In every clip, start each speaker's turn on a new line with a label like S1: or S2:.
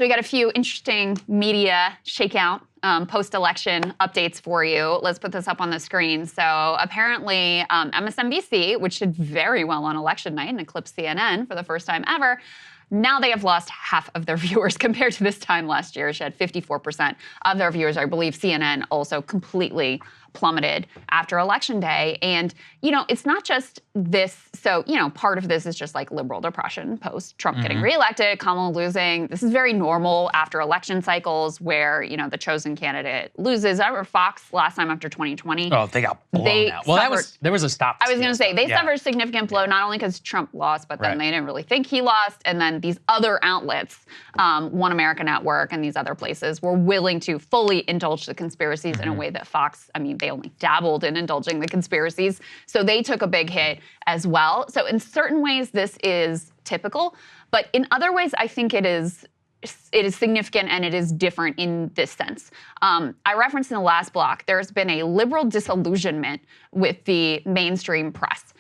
S1: So we got a few interesting media shakeout post-election updates for you. Let's put this up on the screen. So apparently MSNBC, which did very well on election night and eclipsed CNN for the first time ever, now they have lost half of their viewers compared to this time last year. She had 54% of their viewers. I believe CNN also completely plummeted after Election Day. And, you know, it's not just this. So, you know, part of this is just like liberal depression post Trump getting reelected, Kamala losing. This is very normal after election cycles where, you know, the chosen candidate loses. I remember Fox last time after 2020.
S2: Oh, they got blown out. Well, there was a stop.
S1: I was going to say, they suffered a significant blow, not only because Trump lost, but then they didn't really think he lost. And then these other outlets, One America Network and these other places, were willing to fully indulge the conspiracies in a way that Fox, I mean, they only dabbled in indulging the conspiracies. So they took a big hit as well. So in certain ways, this is typical. But in other ways, I think it is significant and it is different in this sense. I referenced in the last block, there's been a liberal disillusionment with the mainstream press.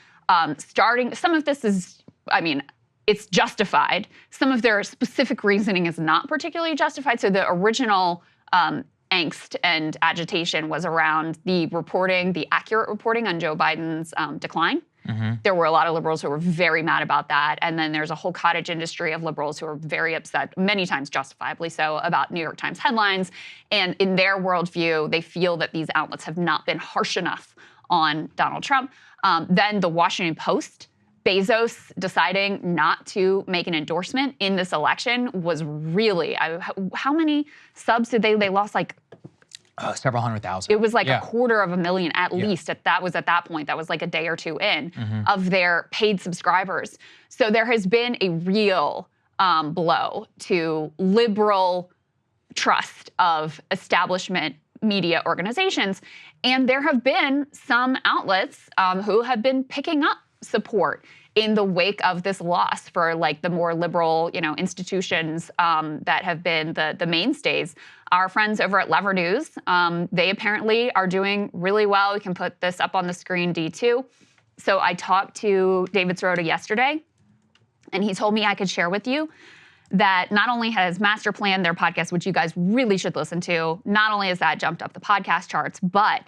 S1: Some of this is, I mean, it's justified. Some of their specific reasoning is not particularly justified. So the original angst and agitation was around the reporting, the accurate reporting on Joe Biden's decline. There were a lot of liberals who were very mad about that. And then there's a whole cottage industry of liberals who are very upset, many times justifiably so, about New York Times headlines. And in their worldview, they feel that these outlets have not been harsh enough on Donald Trump. Then the Washington Post, Bezos deciding not to make an endorsement in this election was really, how many subs did they lost? Like
S2: several 100,000.
S1: It was like 250,000 at least. At that point, that was like a day or two in of their paid subscribers. So there has been a real blow to liberal trust of establishment media organizations. And there have been some outlets who have been picking up support in the wake of this loss for like the more liberal, you know, institutions that have been the mainstays. Our friends over at Lever News, they apparently are doing really well. We can put this up on the screen, D2. So I talked to David Sirota yesterday, and he told me I could share with you that not only has Master Plan, their podcast, which you guys really should listen to, not only has that jumped up the podcast charts, but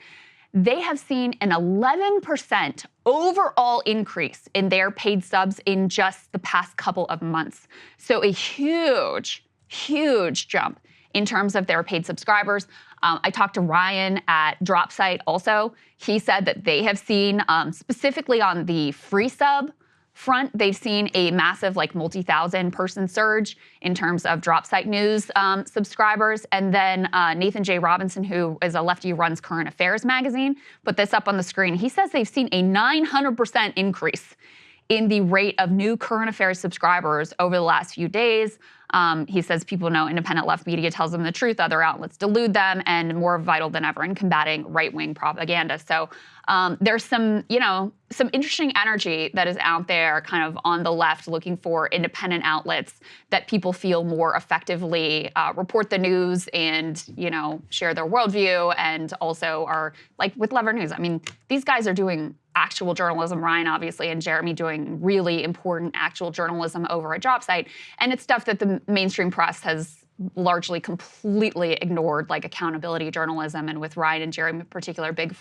S1: they have seen an 11% overall increase in their paid subs in just the past couple of months. So a huge, huge jump in terms of their paid subscribers. I talked to Ryan at Dropsite also. He said that they have seen, specifically on the free sub front, they've seen a massive like multi-thousand person surge in terms of Dropsite News subscribers. And then Nathan J. Robinson, who is a lefty who runs Current Affairs magazine, put this up on the screen. He says they've seen a 900% increase in the rate of new Current Affairs subscribers over the last few days. He says people know independent left media tells them the truth, other outlets delude them, and more vital than ever in combating right-wing propaganda. So there's some, you know, some interesting energy that is out there kind of on the left looking for independent outlets that people feel more effectively report the news and, you know, share their worldview, and also are like with Lever News. I mean, these guys are doing actual journalism, Ryan obviously and Jeremy doing really important actual journalism over at Dropsite. And it's stuff that the mainstream press has largely completely ignored, like accountability journalism, and with Ryan and Jeremy in particular, big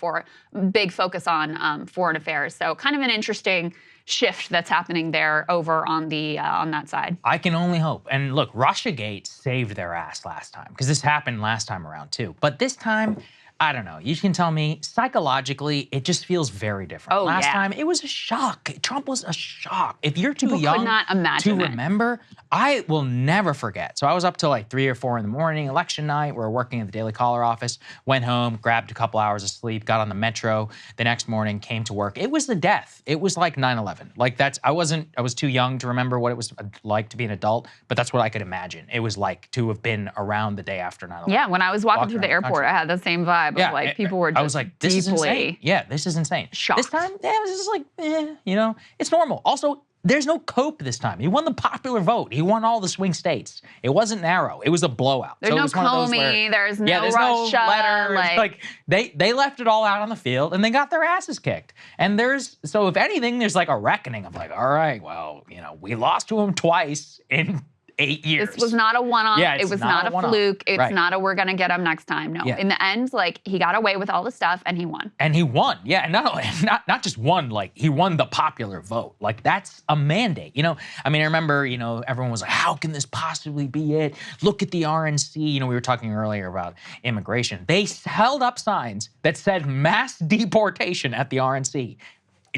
S1: focus on foreign affairs. So kind of an interesting shift that's happening there over on the on that side.
S2: I can only hope. And look, Russiagate saved their ass last time, because this happened last time around too. But this time, I don't know. You can tell me
S1: psychologically,
S2: it just feels very different.
S1: Oh,
S2: Last time, it was a shock. Trump was a shock. If you're too young
S1: could not imagine
S2: to remember, I will never forget. So I was up till like 3 or 4 in the morning, election night. We were working at the Daily Caller office. Went home, grabbed a couple hours of sleep, got on the metro. The next morning, came to work. It was the death. It was like 9/11. Like I was too young to remember what it was like to be an adult, but that's what I could imagine. It was like to have been around the day after 9/11.
S1: Yeah, when I was walking through the airport, I had the same vibe. Yeah, like people were just
S2: I was like, this is insane. Yeah, this is insane.
S1: Shocked.
S2: This time, yeah, it was just like, you know, it's normal. Also, there's no Cope this time. He won the popular vote. He won all the swing states. It wasn't narrow. It was a blowout.
S1: There's no Comey. There's no Russia.
S2: No letter. Like they left it all out on the field and they got their asses kicked. And so if anything, there's like a reckoning of like, all right, well, you know, we lost to him twice in 8 years.
S1: This was not a one-off.
S2: Yeah,
S1: it was not a fluke. It's not a we're going to get him next time. No. In the end, like, he got away with all the stuff and he won.
S2: And he won. Yeah, and not only, not just won, like, he won the popular vote. Like, that's a mandate. You know, I mean, I remember, you know, everyone was like, how can this possibly be it? Look at the RNC. You know, we were talking earlier about immigration. They held up signs that said mass deportation at the RNC.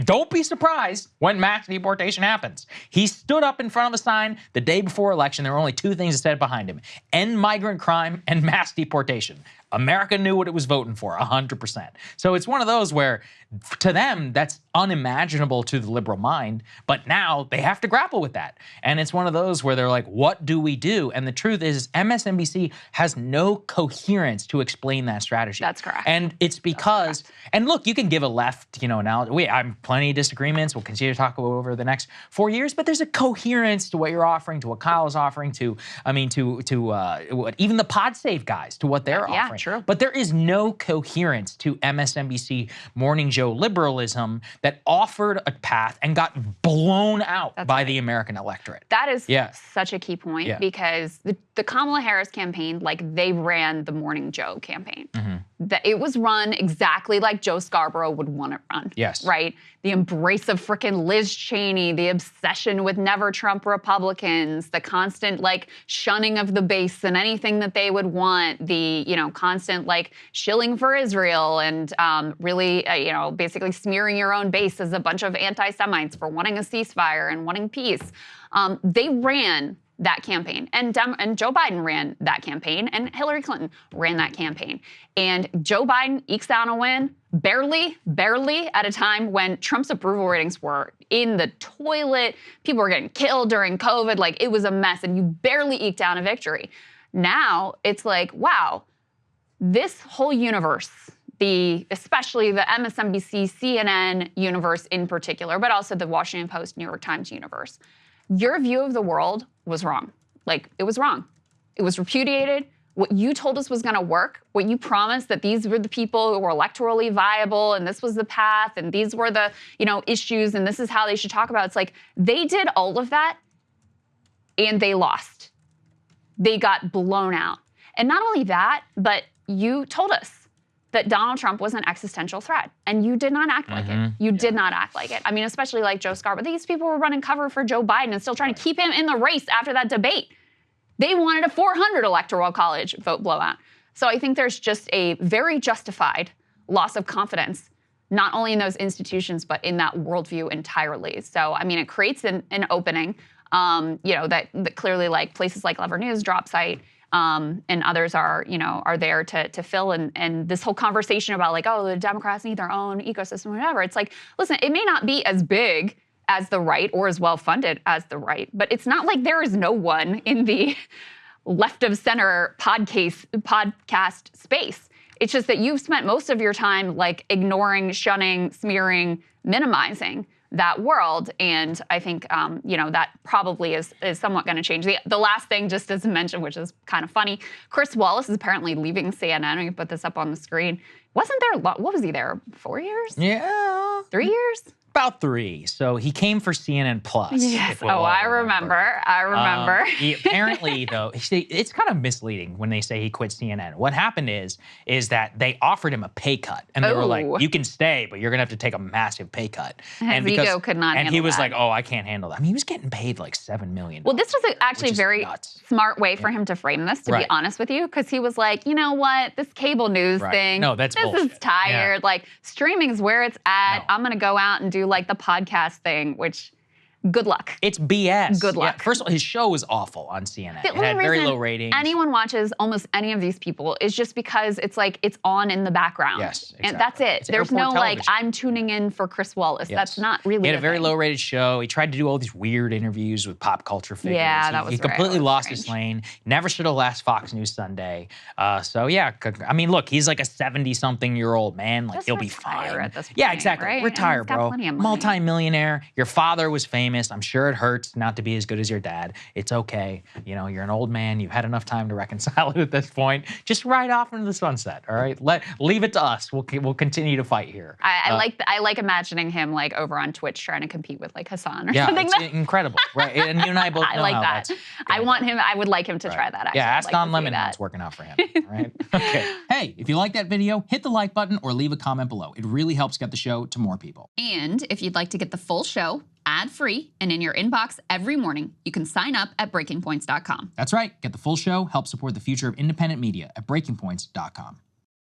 S2: Don't be surprised when mass deportation happens. He stood up in front of a sign the day before election. There were only two things that said behind him: end migrant crime and mass deportation. America knew what it was voting for, 100%. So it's one of those where, to them, that's unimaginable to the liberal mind, but now they have to grapple with that. And it's one of those where they're like, what do we do? And the truth is, MSNBC has no coherence to explain that strategy.
S1: That's correct.
S2: And it's because, and look, you can give a left, you know, analogy. I have plenty of disagreements. We'll continue to talk over the next 4 years, but there's a coherence to what you're offering, to what Kyle is offering, to, I mean, what even the pod save guys, to what they're offering.
S1: True.
S2: But there is no coherence to MSNBC Morning Joe liberalism that offered a path and got blown out by the American electorate.
S1: That is such a key point because the Kamala Harris campaign, like, they ran the Morning Joe campaign. That it was run exactly like Joe Scarborough would want it run.
S2: Yes.
S1: Right? The embrace of frickin' Liz Cheney, the obsession with never Trump Republicans, the constant, like, shunning of the base and anything that they would want, the, you know, constant, like, shilling for Israel and really, you know, basically smearing your own base as a bunch of anti-Semites for wanting a ceasefire and wanting peace. They ran that campaign. And Joe Biden ran that campaign, and Hillary Clinton ran that campaign. And Joe Biden ekes out a win, barely at a time when Trump's approval ratings were in the toilet. People were getting killed during COVID. Like, it was a mess, and you barely eked out a victory. Now, it's like, wow, this whole universe, especially the MSNBC, CNN universe in particular, but also the Washington Post, New York Times universe, your view of the world was wrong. Like, it was wrong. It was repudiated. What you told us was going to work, what you promised that these were the people who were electorally viable and this was the path and these were the, you know, issues and this is how they should talk about it. It's like they did all of that and they lost. They got blown out. And not only that, but you told us that Donald Trump was an existential threat, and you did not act like it. You did not act like it. I mean, especially like Joe Scarborough. These people were running cover for Joe Biden and still trying to keep him in the race after that debate. They wanted a 400 electoral college vote blowout. So I think there's just a very justified loss of confidence, not only in those institutions, but in that worldview entirely. So, I mean, it creates an opening, you know, that clearly, like, places like Lever News, Drop Site, and others are, you know, are there to fill. And this whole conversation about, like, oh, the Democrats need their own ecosystem, whatever. It's like, listen, it may not be as big as the right or as well-funded as the right, but it's not like there is no one in the left of center podcast space. It's just that you've spent most of your time, like, ignoring, shunning, smearing, minimizing that world. And I think, you know, that probably is somewhat going to change. The last thing, just as mentioned, which is kind of funny, Chris Wallace is apparently leaving CNN. We can put this up on the screen. Wasn't there, what was he there, 4 years?
S2: Yeah.
S1: 3 years?
S2: About 3. So he came for CNN Plus.
S1: Yes. Oh, I remember. I remember.
S2: Apparently, though, it's kind of misleading when they say he quit CNN. What happened is that they offered him a pay cut, and they were like, "You can stay, but you're gonna have to take a massive pay cut."
S1: And his ego could not.
S2: And he was
S1: that.
S2: like, "Oh, I can't handle that." I mean, he was getting paid like $7 million.
S1: Well, this was actually a very smart way for him to frame this, to be honest with you, because he was like, you know what, this cable news thing,
S2: no, that's bullshit.
S1: This is tired. Like, streaming is where it's at. I'm gonna go out and do, like, the podcast thing, which, good luck.
S2: It's BS.
S1: Good luck.
S2: Yeah, first of all, his show was awful on CNN.
S1: The
S2: It had very low ratings.
S1: Anyone watches almost any of these people is just because it's like it's on in the background.
S2: Yes, exactly.
S1: And that's it.
S2: It's
S1: There's no
S2: television.
S1: like, I'm tuning in for Chris Wallace.
S2: Yes.
S1: That's not really.
S2: He had a very low-rated show. He tried to do all these weird interviews with pop culture figures.
S1: Yeah, that was
S2: He completely lost his lane. Never should have last Fox News Sunday. So yeah, I mean, look, he's like a 70-something-year-old man. Like,
S1: Just
S2: he'll be
S1: retire
S2: fine.
S1: at this point,
S2: yeah, exactly.
S1: right?
S2: Retire,
S1: He's got
S2: bro.
S1: plenty of money.
S2: Multi-millionaire. Your father was famous. famous. I'm sure it hurts not to be as good as your dad. It's okay. You know, you're an old man. You've had enough time to reconcile it at this point. Just ride off into the sunset, all right? Leave it to us. We'll continue to fight here.
S1: I like imagining him like over on Twitch trying to compete with like Hassan or something.
S2: Yeah, it's incredible, right? And you and I both know
S1: I like
S2: how
S1: that.
S2: that's
S1: I would like him to try that, actually.
S2: Yeah, ask
S1: I'd like
S2: on
S1: to see
S2: Lemon how
S1: that.
S2: it's working out for him, right? Okay.
S3: Hey, if you like that video, hit the like button or leave a comment below. It really helps get the show to more people.
S4: And if you'd like to get the full show ad-free and in your inbox every morning, you can sign up at breakingpoints.com.
S3: That's right. Get the full show, help support the future of independent media at breakingpoints.com.